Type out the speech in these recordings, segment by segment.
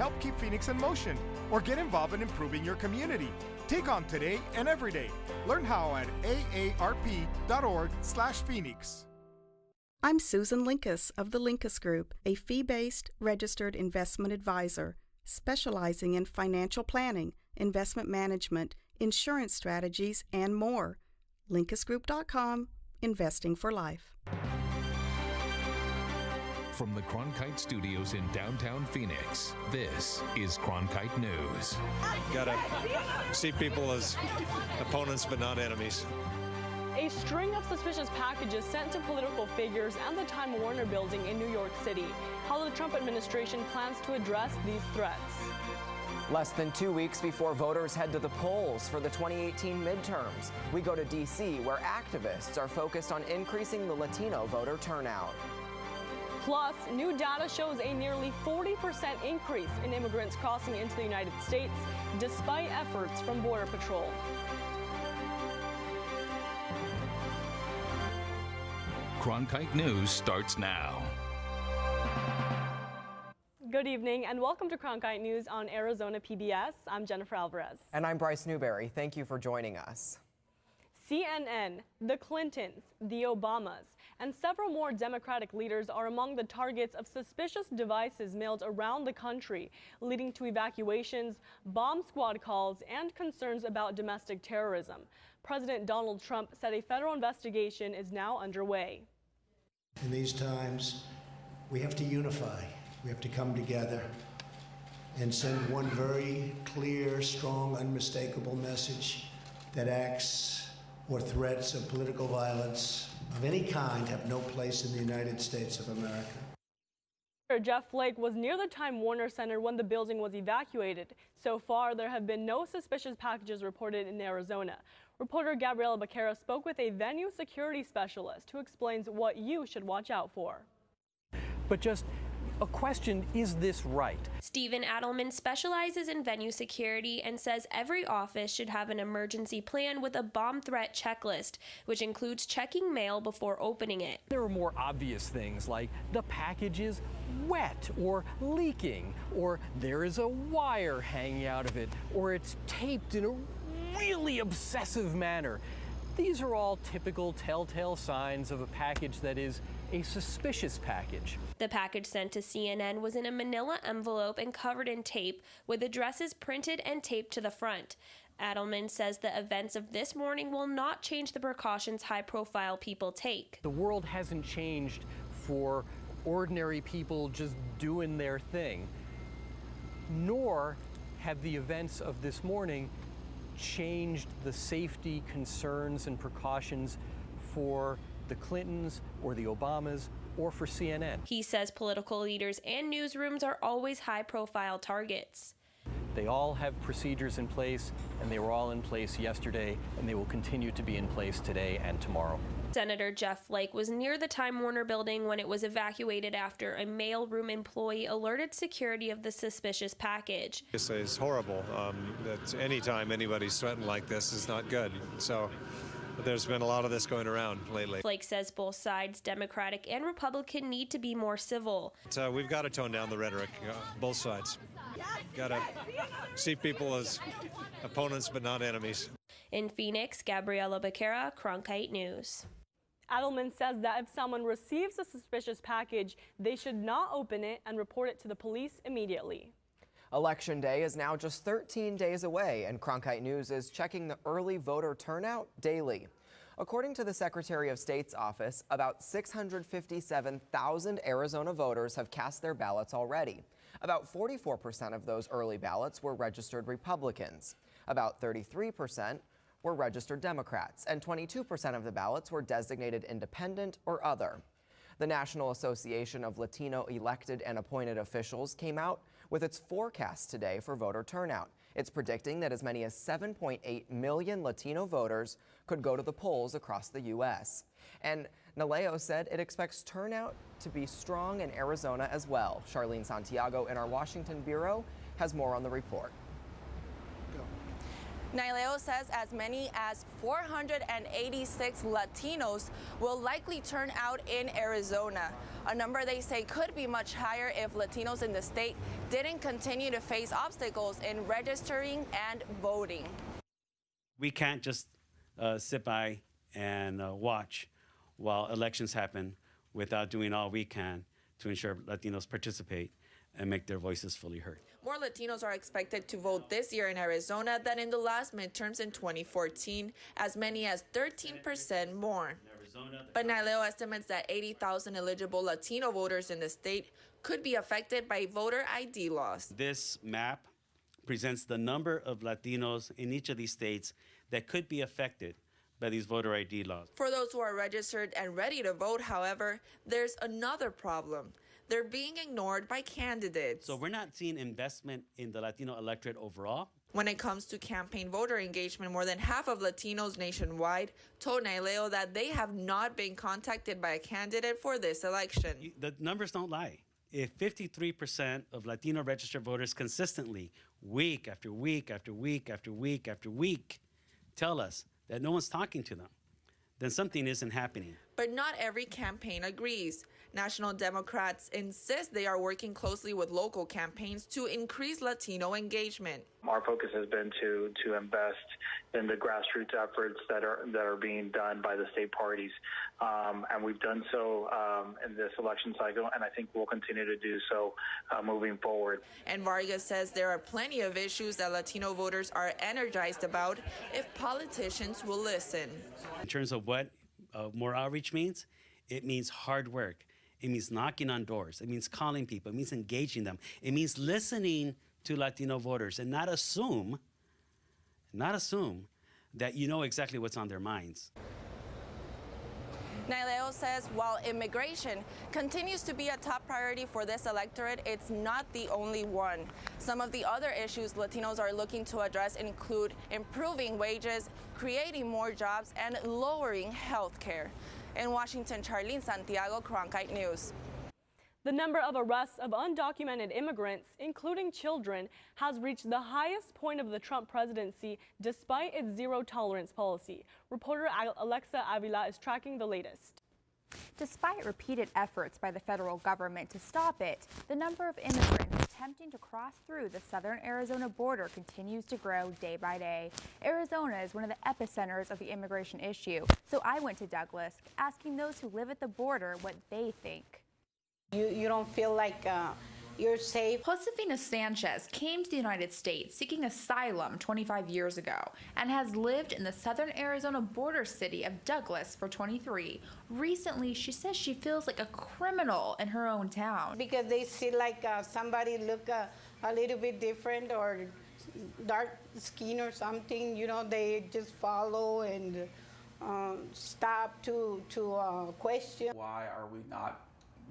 help keep Phoenix in motion or get involved in improving your community. Take on today and every day. Learn how at aarp.org/Phoenix. I'm Susan Linkus of the Linkus Group, a fee-based registered investment advisor specializing in financial planning, investment management, insurance strategies, and more. LinkusGroup.com, investing for life. From the Cronkite Studios in downtown Phoenix, this is Cronkite News. Gotta see people as opponents but not enemies. A string of suspicious packages sent to political figures and the Time Warner Building in New York City. How the Trump administration plans to address these threats. Less than 2 weeks before voters head to the polls for the 2018 midterms, we go to D.C., where activists are focused on increasing the Latino voter turnout. Plus, new data shows a nearly 40% increase in immigrants crossing into the United States, despite efforts from Border Patrol. Cronkite News starts now. Good evening and welcome to Cronkite News on Arizona PBS. I'm Jennifer Alvarez. And I'm Bryce Newberry. Thank you for joining us. CNN, the Clintons, the Obamas, and several more Democratic leaders are among the targets of suspicious devices mailed around the country, leading to evacuations, bomb squad calls, and concerns about domestic terrorism. President Donald Trump said a federal investigation is now underway. In these times, we have to unify. We have to come together and send one very clear, strong, unmistakable message that acts or threats of political violence of any kind have no place in the United States of America. Jeff Flake was near the Time Warner Center when the building was evacuated. So far, there have been no suspicious packages reported in Arizona. Reporter Gabriela Becerra spoke with a venue security specialist who explains what you should watch out for. But just a question, is this right? Stephen Adelman specializes in venue security and says every office should have an emergency plan with a bomb threat checklist, which includes checking mail before opening it. There are more obvious things like the package is wet or leaking, or there is a wire hanging out of it, or it's taped in a really obsessive manner. These are all typical telltale signs of a package that is a suspicious package. The package sent to CNN was in a manila envelope and covered in tape, with addresses printed and taped to the front. Adelman says the events of this morning will not change the precautions high-profile people take. The world hasn't changed for ordinary people just doing their thing, nor have the events of this morning changed the safety concerns and precautions for the Clintons or the Obamas or for CNN. He says political leaders and newsrooms are always high-profile targets. They all have procedures in place, and they were all in place yesterday, and they will continue to be in place today and tomorrow. Senator Jeff Flake was near the Time Warner Building when it was evacuated after a mailroom employee alerted security of the suspicious package. This is horrible. That anytime anybody's threatened like this is not good. So there's been a lot of this going around lately. Flake says both sides, Democratic and Republican, need to be more civil. So we've got to tone down the rhetoric, both sides. Got to see people as opponents but not enemies. In Phoenix, Gabriela Becerra, Cronkite News. Adelman says that if someone receives a suspicious package, they should not open it and report it to the police immediately. Election Day is now just 13 days away, and Cronkite News is checking the early voter turnout daily. According to the Secretary of State's office, about 657,000 Arizona voters have cast their ballots already. About 44% of those early ballots were registered Republicans. About 33% were registered Democrats, and 22% of the ballots were designated independent or other. The National Association of Latino Elected and Appointed Officials came out with its forecast today for voter turnout. It's predicting that as many as 7.8 million Latino voters could go to the polls across the U.S. And Naleo said it expects turnout to be strong in Arizona as well. Charlene Santiago in our Washington bureau has more on the report. Naileo says as many as 486 Latinos will likely turn out in Arizona, a number they say could be much higher if Latinos in the state didn't continue to face obstacles in registering and voting. We can't just sit by and watch while elections happen without doing all we can to ensure Latinos participate and make their voices fully heard. More Latinos are expected to vote this year in Arizona than in the last midterms in 2014, as many as 13% more. But Naileo estimates that 80,000 eligible Latino voters in the state could be affected by voter ID laws. This map presents the number of Latinos in each of these states that could be affected by these voter ID laws. For those who are registered and ready to vote, however, there's another problem. They're being ignored by candidates. So we're not seeing investment in the Latino electorate overall. When it comes to campaign voter engagement, more than half of Latinos nationwide told Naileo that they have not been contacted by a candidate for this election. The numbers don't lie. If 53% of Latino registered voters consistently, week after week after week after week after week, tell us that no one's talking to them, then something isn't happening. But not every campaign agrees. National Democrats insist they are working closely with local campaigns to increase Latino engagement. Our focus has been to invest in the grassroots efforts that are being done by the state parties, and we've done so in this election cycle, and I think we'll continue to do so moving forward. And Vargas says there are plenty of issues that Latino voters are energized about if politicians will listen. In terms of what more outreach means, it means hard work. It means knocking on doors. It means calling people. It means engaging them. It means listening to Latino voters and not assume that you know exactly what's on their minds. Naileo says while immigration continues to be a top priority for this electorate, it's not the only one. Some of the other issues Latinos are looking to address include improving wages, creating more jobs, and lowering health care. In Washington, Charlene Santiago, Cronkite News. The number of arrests of undocumented immigrants, including children, has reached the highest point of the Trump presidency despite its zero-tolerance policy. Reporter Alexa Avila is tracking the latest. Despite repeated efforts by the federal government to stop it, the number of immigrants attempting to cross through the southern Arizona border continues to grow day by day. Arizona is one of the epicenters of the immigration issue, so I went to Douglas, asking those who live at the border what they think. You don't feel like you're safe. Josefina Sanchez came to the United States seeking asylum 25 years ago and has lived in the southern Arizona border city of Douglas for 23. Recently, she says she feels like a criminal in her own town. Because they see like somebody look a little bit different or dark skin or something, you know, they just follow and stop to question. Why are we not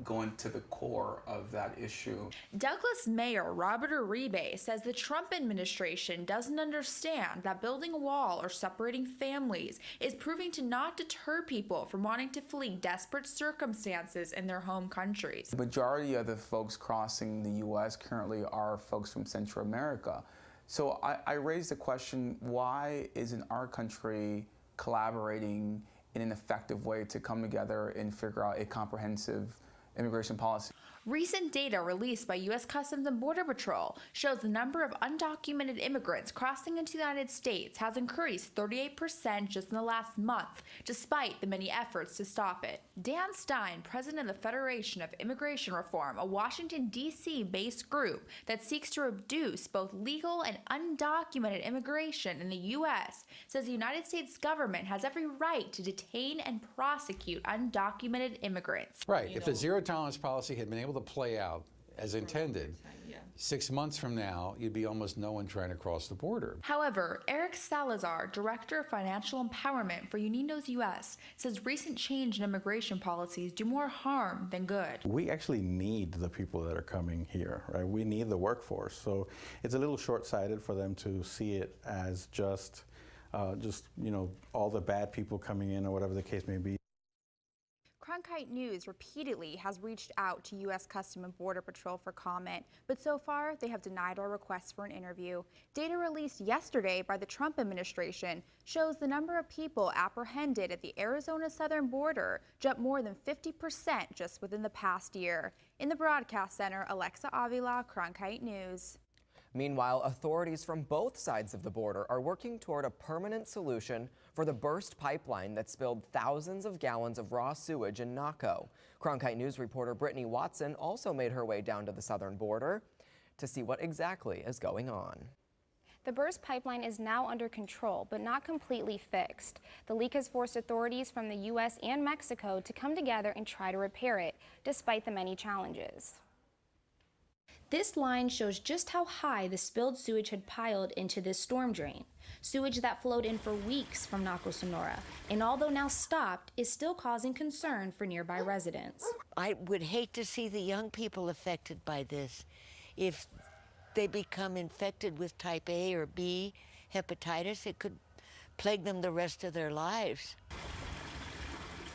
going to the core of that issue? Douglas Mayor Robert Uribe says the Trump administration doesn't understand that building a wall or separating families is proving to not deter people from wanting to flee desperate circumstances in their home countries. The majority of the folks crossing the U.S. currently are folks from Central America. So I raised the question, why isn't our country collaborating in an effective way to come together and figure out a comprehensive immigration policy? Recent data released by U.S. Customs and Border Patrol shows the number of undocumented immigrants crossing into the United States has increased 38% just in the last month, despite the many efforts to stop it. Dan Stein, president of the Federation of Immigration Reform, a Washington, D.C.-based group that seeks to reduce both legal and undocumented immigration in the U.S., says the United States government has every right to detain and prosecute undocumented immigrants. Right. If the zero-tolerance policy had been able to play out as intended, 6 months from now, you'd be almost no one trying to cross the border. However, Eric Salazar, Director of Financial Empowerment for Unidos U.S., says recent change in immigration policies do more harm than good. We actually need the people that are coming here, right? We need the workforce. So it's a little short-sighted for them to see it as just you know, all the bad people coming in or whatever the case may be. Cronkite Cronkite News repeatedly has reached out to U.S. Customs and Border Patrol for comment, but so far they have denied our requests for an interview. Data released yesterday by the Trump administration shows the number of people apprehended at the Arizona southern border jumped more than 50% just within the past year. In the broadcast center, Alexa Avila, Cronkite News. Meanwhile, authorities from both sides of the border are working toward a permanent solution for the burst pipeline that spilled thousands of gallons of raw sewage in Naco. Cronkite News reporter Brittany Watson also made her way down to the southern border to see what exactly is going on. The burst pipeline is now under control, but not completely fixed. The leak has forced authorities from the U.S. and Mexico to come together and try to repair it, despite the many challenges. This line shows just how high the spilled sewage had piled into this storm drain. Sewage that flowed in for weeks from Naco, Sonora, and although now stopped, is still causing concern for nearby residents. I would hate to see the young people affected by this. If they become infected with type A or B hepatitis, it could plague them the rest of their lives.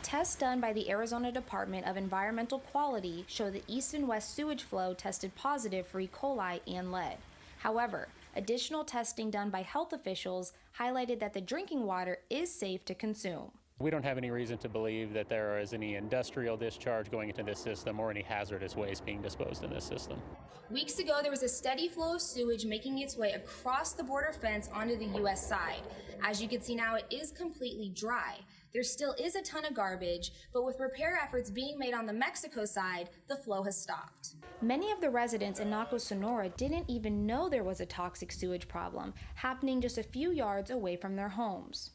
Tests done by the Arizona Department of Environmental Quality show the east and west sewage flow tested positive for E. coli and lead. However, additional testing done by health officials highlighted that the drinking water is safe to consume. We don't have any reason to believe that there is any industrial discharge going into this system or any hazardous waste being disposed in this system. Weeks ago, there was a steady flow of sewage making its way across the border fence onto the U.S. side. As you can see now, it is completely dry. There still is a ton of garbage, but with repair efforts being made on the Mexico side, the flow has stopped. Many of the residents in Naco, Sonora didn't even know there was a toxic sewage problem happening just a few yards away from their homes.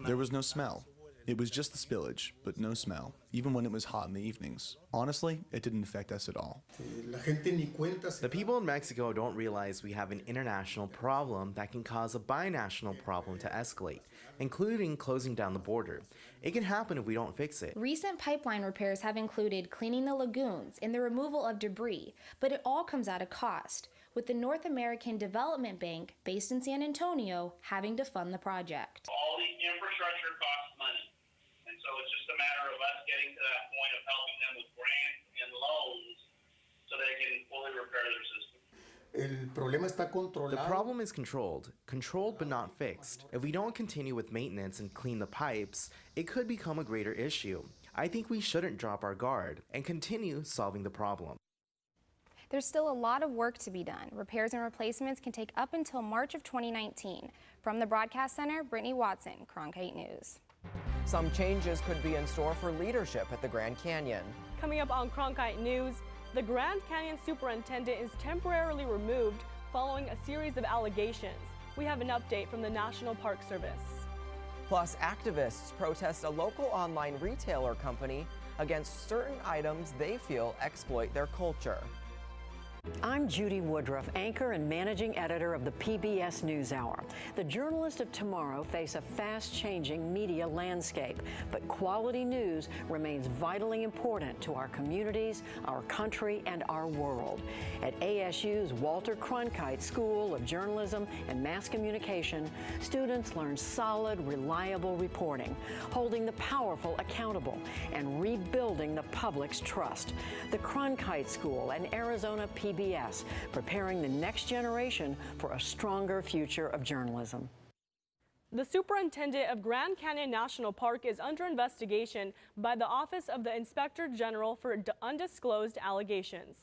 There was no smell. It was just the spillage, but no smell, even when it was hot in the evenings. Honestly, it didn't affect us at all. The people in Mexico don't realize we have an international problem that can cause a binational problem to escalate, including closing down the border. It can happen if we don't fix it. Recent pipeline repairs have included cleaning the lagoons and the removal of debris, but it all comes at a cost, with the North American Development Bank, based in San Antonio, having to fund the project. All the infrastructure costs money. So it's just a matter of us getting to that point of helping them with grants and loans so they can fully repair their system. The problem is controlled but not fixed. If we don't continue with maintenance and clean the pipes, it could become a greater issue. I think we shouldn't drop our guard and continue solving the problem. There's still a lot of work to be done. Repairs and replacements can take up until March of 2019. From the Broadcast Center, Brittany Watson, Cronkite News. Some changes could be in store for leadership at the Grand Canyon. Coming up on Cronkite News, the Grand Canyon superintendent is temporarily removed following a series of allegations. We have an update from the National Park Service. Plus, activists protest a local online retailer company against certain items they feel exploit their culture. I'm Judy Woodruff, anchor and managing editor of the PBS NewsHour. The journalists of tomorrow face a fast-changing media landscape, but quality news remains vitally important to our communities, our country, and our world. At ASU's Walter Cronkite School of Journalism and Mass Communication, students learn solid, reliable reporting, holding the powerful accountable, and rebuilding the public's trust. The Cronkite School and Arizona PBS, preparing the next generation for a stronger future of journalism. The superintendent of Grand Canyon National Park is under investigation by the Office of the Inspector General for undisclosed allegations.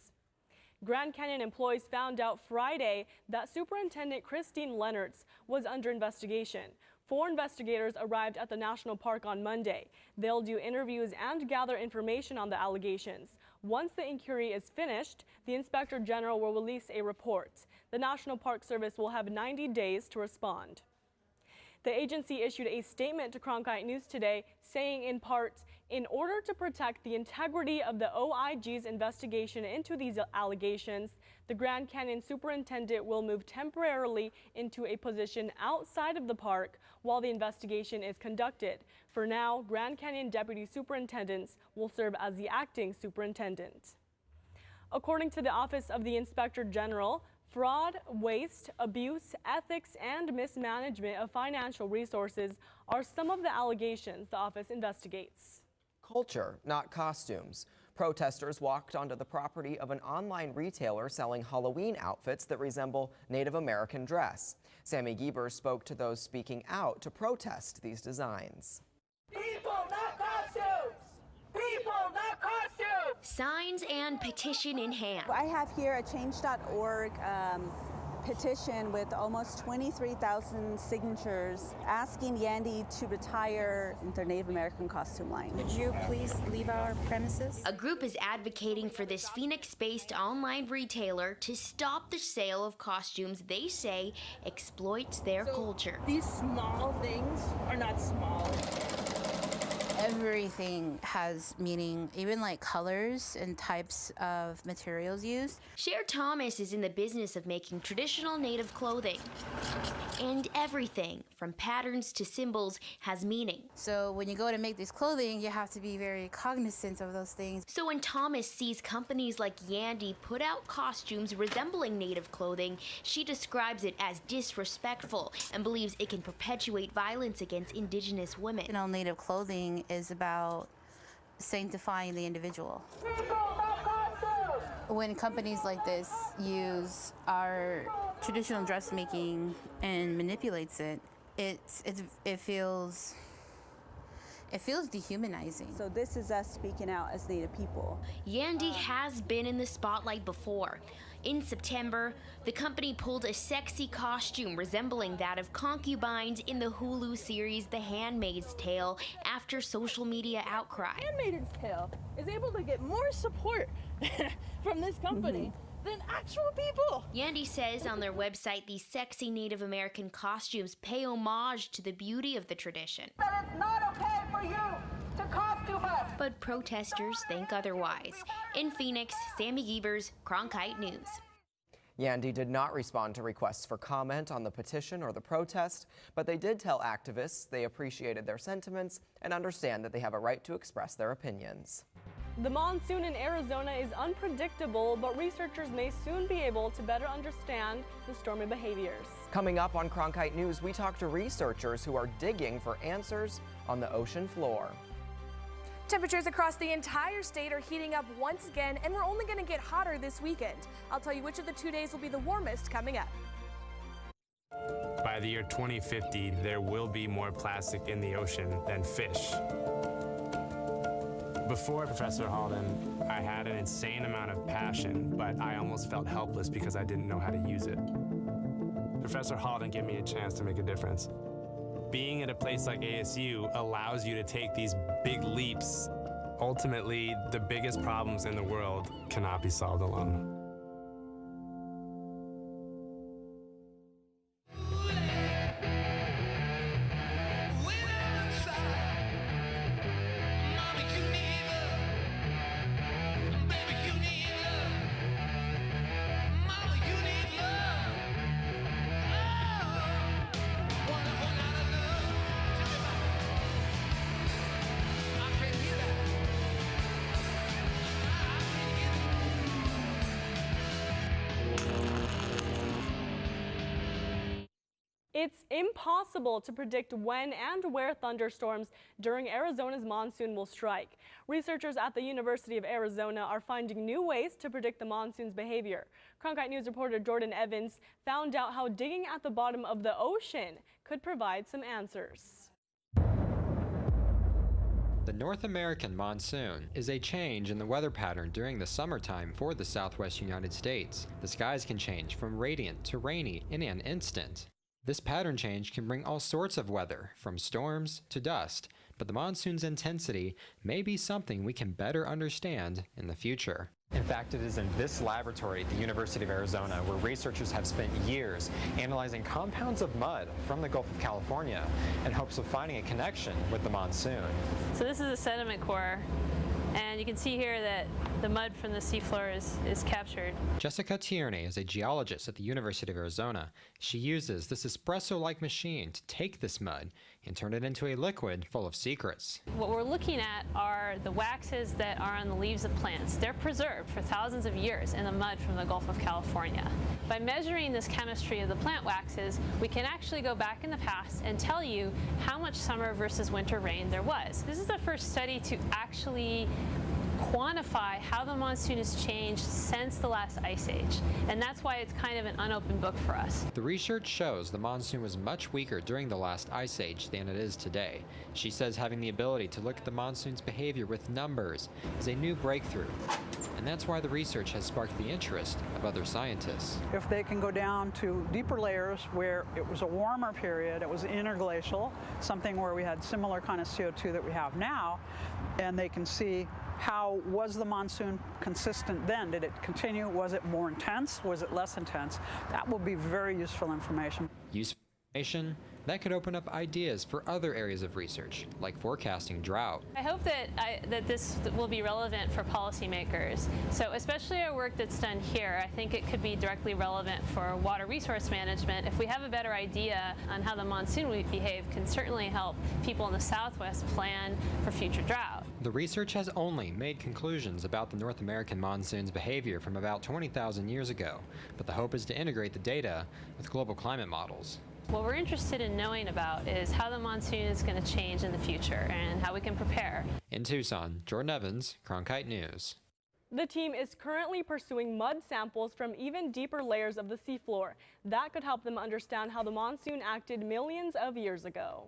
Grand Canyon employees found out Friday that Superintendent Christine Leonards was under investigation. 4 investigators arrived at the national park on Monday. They'll do interviews and gather information on the allegations. Once the inquiry is finished, the Inspector General will release a report. The National Park Service will have 90 days to respond. The agency issued a statement to Cronkite News today saying in part, in order to protect the integrity of the OIG's investigation into these allegations, the Grand Canyon superintendent will move temporarily into a position outside of the park while the investigation is conducted. For now, Grand Canyon deputy superintendents will serve as the acting superintendent. According to the Office of the Inspector General, fraud, waste, abuse, ethics, and mismanagement of financial resources are some of the allegations the office investigates. culture, not costumes. Protesters walked onto the property of an online retailer selling Halloween outfits that resemble Native American dress. Sammy Giebers spoke to those speaking out to protest these designs. People, not costumes! People, not costumes! Signs and petition in hand. I have here a change.org petition with almost 23,000 signatures asking Yandy to retire their Native American costume line. Would you please leave our premises? A group is advocating for this Phoenix-based online retailer to stop the sale of costumes they say exploits their culture. These small things are not small. Everything has meaning, even like colors and types of materials used. Cher Thomas is in the business of making traditional Native clothing. And everything, from patterns to symbols, has meaning. So when you go to make this clothing, you have to be very cognizant of those things. So when Thomas sees companies like Yandy put out costumes resembling Native clothing, she describes it as disrespectful and believes it can perpetuate violence against Indigenous women. You know, Native clothing is about sanctifying the individual. When companies like this use our traditional dressmaking and manipulates it, it feels dehumanizing. So this is us speaking out as Native people. Yandy has been in the spotlight before. In September, the company pulled a sexy costume resembling that of concubines in the Hulu series The Handmaid's Tale after social media outcry. Handmaid's Tale is able to get more support from this company than actual people. Yandy says on their website these sexy Native American costumes pay homage to the beauty of the tradition. That it's not okay for you to costume us. But protesters think otherwise. In Phoenix, Sammy Giebers, Cronkite News. Yandy did not respond to requests for comment on the petition or the protest, but they did tell activists they appreciated their sentiments and understand that they have a right to express their opinions. The monsoon in Arizona is unpredictable, but researchers may soon be able to better understand the stormy behaviors. Coming up on Cronkite News, we talk to researchers who are digging for answers on the ocean floor. Temperatures across the entire state are heating up once again, and we're only going to get hotter this weekend. I'll tell you which of the 2 days will be the warmest coming up. By the year 2050, there will be more plastic in the ocean than fish. Before Professor Halden, I had an insane amount of passion, but I almost felt helpless because I didn't know how to use it. Professor Halden gave me a chance to make a difference. Being at a place like ASU allows you to take these big leaps. Ultimately, the biggest problems in the world cannot be solved alone. It's impossible to predict when and where thunderstorms during Arizona's monsoon will strike. Researchers at the University of Arizona are finding new ways to predict the monsoon's behavior. Cronkite News reporter Jordan Evans found out how digging at the bottom of the ocean could provide some answers. The North American monsoon is a change in the weather pattern during the summertime for the southwest United States. The skies can change from radiant to rainy in an instant. This pattern change can bring all sorts of weather, from storms to dust, but the monsoon's intensity may be something we can better understand in the future. In fact, it is in this laboratory at the University of Arizona where researchers have spent years analyzing compounds of mud from the Gulf of California in hopes of finding a connection with the monsoon. So this is a sediment core, and you can see here that the mud from the seafloor is captured. Jessica Tierney is a geologist at the University of Arizona. She uses this espresso-like machine to take this mud and turn it into a liquid full of secrets. What we're looking at are the waxes that are on the leaves of plants. They're preserved for thousands of years in the mud from the Gulf of California. By measuring this chemistry of the plant waxes, we can actually go back in the past and tell you how much summer versus winter rain there was. This is the first study to actually quantify how the monsoon has changed since the last ice age, and that's why it's kind of an unopened book for us. The research shows the monsoon was much weaker during the last ice age than it is today. She says having the ability to look at the monsoon's behavior with numbers is a new breakthrough, and that's why the research has sparked the interest of other scientists. If they can go down to deeper layers where it was a warmer period, it was interglacial, something where we had similar kind of CO2 that we have now, and they can see how was the monsoon consistent then? Did it continue? Was it more intense? Was it less intense? That will be very useful information. Useful information that could open up ideas for other areas of research, like forecasting drought. I hope that this will be relevant for policymakers. So especially our work that's done here, I think it could be directly relevant for water resource management. If we have a better idea on how the monsoon will behave, can certainly help people in the Southwest plan for future drought. The research has only made conclusions about the North American monsoon's behavior from about 20,000 years ago, but the hope is to integrate the data with global climate models. What we're interested in knowing about is how the monsoon is going to change in the future and how we can prepare. In Tucson, Jordan Evans, Cronkite News. The team is currently pursuing mud samples from even deeper layers of the seafloor. That could help them understand how the monsoon acted millions of years ago.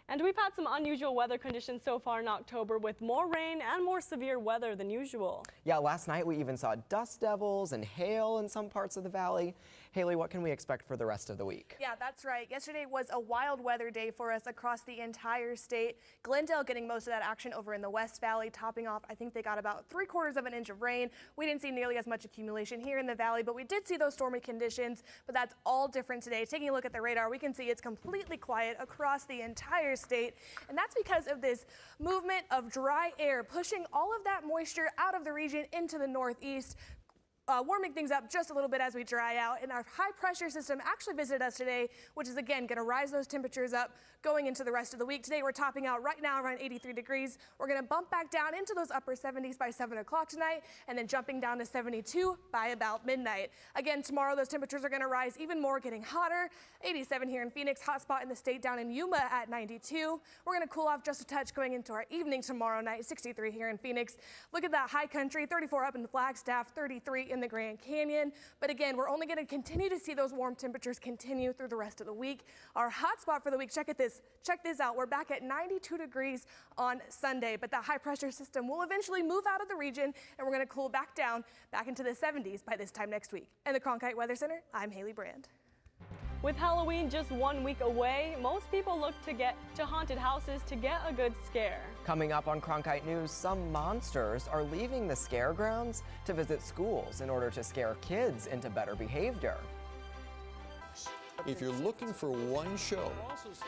And we've had some unusual weather conditions so far in October, with more rain and more severe weather than usual. Yeah, last night we even saw dust devils and hail in some parts of the valley. Haley, what can we expect for the rest of the week? Yeah, that's right. Yesterday was a wild weather day for us across the entire state. Glendale getting most of that action over in the West Valley, topping off, I think they got about 3/4 of an inch of rain. We didn't see nearly as much accumulation here in the valley, but we did see those stormy conditions. But that's all different today. Taking a look at the radar, we can see it's completely quiet across the entire state, and that's because of this movement of dry air pushing all of that moisture out of the region into the northeast, warming things up just a little bit as we dry out. And our high pressure system actually visited us today, which is again going to rise those temperatures up going into the rest of the week. Today we're topping out right now around 83 degrees. We're going to bump back down into those upper 70s by 7 o'clock tonight, and then jumping down to 72 by about midnight. Again, tomorrow those temperatures are going to rise even more, getting hotter. 87 here in Phoenix, hot spot in the state down in Yuma at 92. We're going to cool off just a touch going into our evening tomorrow night, 63 here in Phoenix. Look at that high country, 34 up in Flagstaff, 33 in the Grand Canyon. But again, we're only going to continue to see those warm temperatures continue through the rest of the week. Our hot spot for the week, check this out. We're back at 92 degrees on Sunday, but that high pressure system will eventually move out of the region, and we're going to cool back down back into the 70s by this time next week. In the Cronkite Weather Center, I'm Haley Brand. With Halloween just 1 week away, most people look to get to haunted houses to get a good scare. Coming up on Cronkite News, some monsters are leaving the scare grounds to visit schools in order to scare kids into better behavior. If you're looking for one show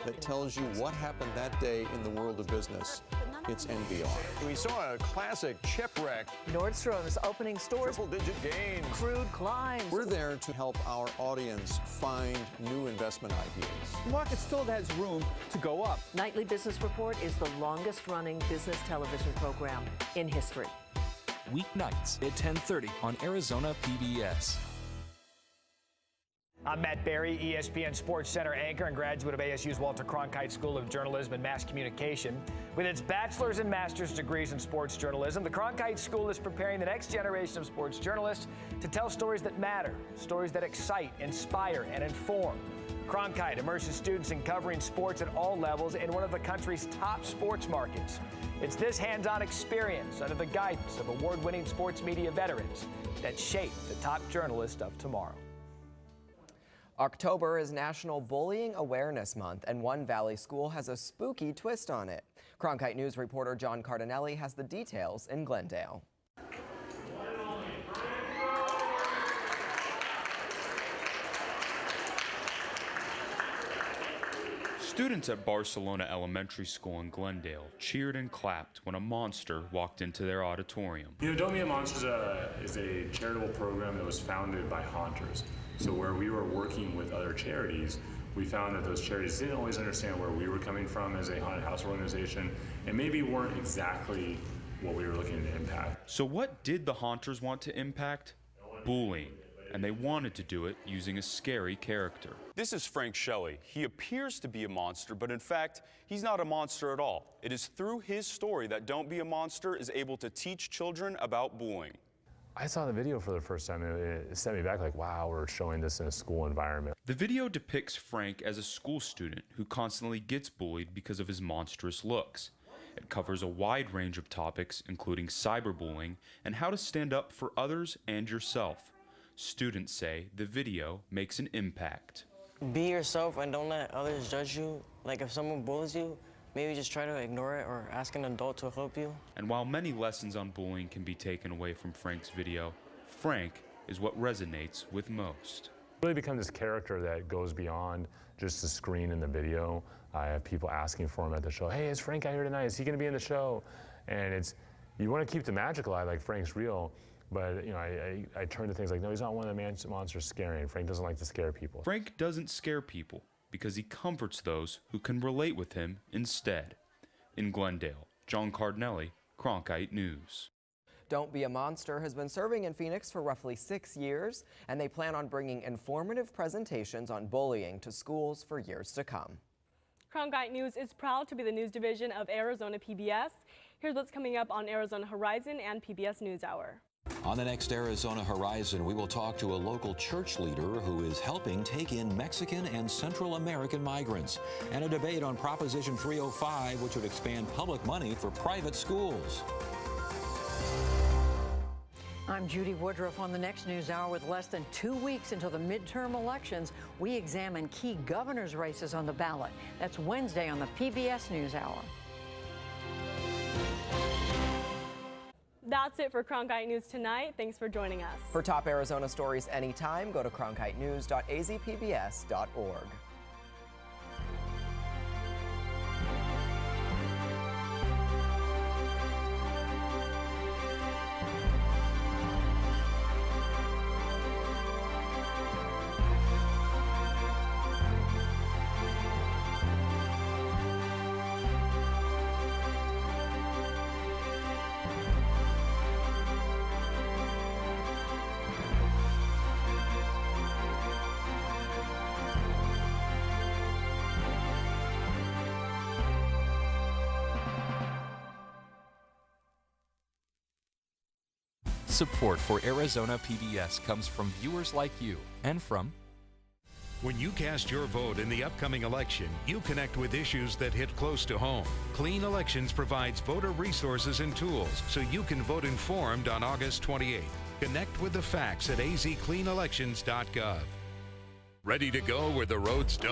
that tells you what happened that day in the world of business, it's NBR. We saw a classic shipwreck. Nordstrom's opening stores. Triple-digit gains. Crude climbs. We're there to help our audience find new investment ideas. The market still has room to go up. Nightly Business Report is the longest-running business television program in history. Weeknights at 10:30 on Arizona PBS. I'm Matt Berry, ESPN Sports Center anchor and graduate of ASU's Walter Cronkite School of Journalism and Mass Communication. With its bachelor's and master's degrees in sports journalism, the Cronkite School is preparing the next generation of sports journalists to tell stories that matter, stories that excite, inspire, and inform. Cronkite immerses students in covering sports at all levels in one of the country's top sports markets. It's this hands-on experience under the guidance of award-winning sports media veterans that shape the top journalists of tomorrow. October is National Bullying Awareness Month, and one Valley school has a spooky twist on it. Cronkite News reporter John Cardinelli has the details in Glendale. Students at Barcelona Elementary School in Glendale cheered and clapped when a monster walked into their auditorium. You know, Don't Be a Monster is a charitable program that was founded by haunters. So where we were working with other charities, we found that those charities didn't always understand where we were coming from as a haunted house organization, and maybe weren't exactly what we were looking to impact. So what did the haunters want to impact? Bullying. And they wanted to do it using a scary character. This is Frank Shelley. He appears to be a monster, but in fact, he's not a monster at all. It is through his story that Don't Be a Monster is able to teach children about bullying. I saw the video for the first time, and it set me back like, wow, we're showing this in a school environment. The video depicts Frank as a school student who constantly gets bullied because of his monstrous looks. It covers a wide range of topics, including cyberbullying and how to stand up for others and yourself. Students say the video makes an impact. Be yourself and don't let others judge you. Like if someone bullies you, maybe just try to ignore it or ask an adult to help you. And while many lessons on bullying can be taken away from Frank's video, Frank is what resonates with most. Really become this character that goes beyond just the screen in the video. I have people asking for him at the show, hey, is Frank out here tonight? Is he gonna be in the show? And you wanna keep the magic alive, like Frank's real. But you know, I turn to things like, no, he's not one of the monsters scaring. Frank doesn't like to scare people. Frank doesn't scare people because he comforts those who can relate with him instead. In Glendale, John Cardinelli, Cronkite News. Don't Be a Monster has been serving in Phoenix for roughly 6 years, and they plan on bringing informative presentations on bullying to schools for years to come. Cronkite News is proud to be the news division of Arizona PBS. Here's what's coming up on Arizona Horizon and PBS NewsHour. On the next Arizona Horizon, we will talk to a local church leader who is helping take in Mexican and Central American migrants, and a debate on Proposition 305, which would expand public money for private schools. I'm Judy Woodruff. On the next NewsHour, with less than 2 weeks until the midterm elections, we examine key governor's races on the ballot. That's Wednesday on the PBS NewsHour. That's it for Cronkite News tonight. Thanks for joining us. For top Arizona stories anytime, go to cronkitenews.azpbs.org. Support for Arizona PBS comes from viewers like you and from... When you cast your vote in the upcoming election, you connect with issues that hit close to home. Clean Elections provides voter resources and tools so you can vote informed on August 28th. Connect with the facts at azcleanelections.gov. Ready to go where the roads don't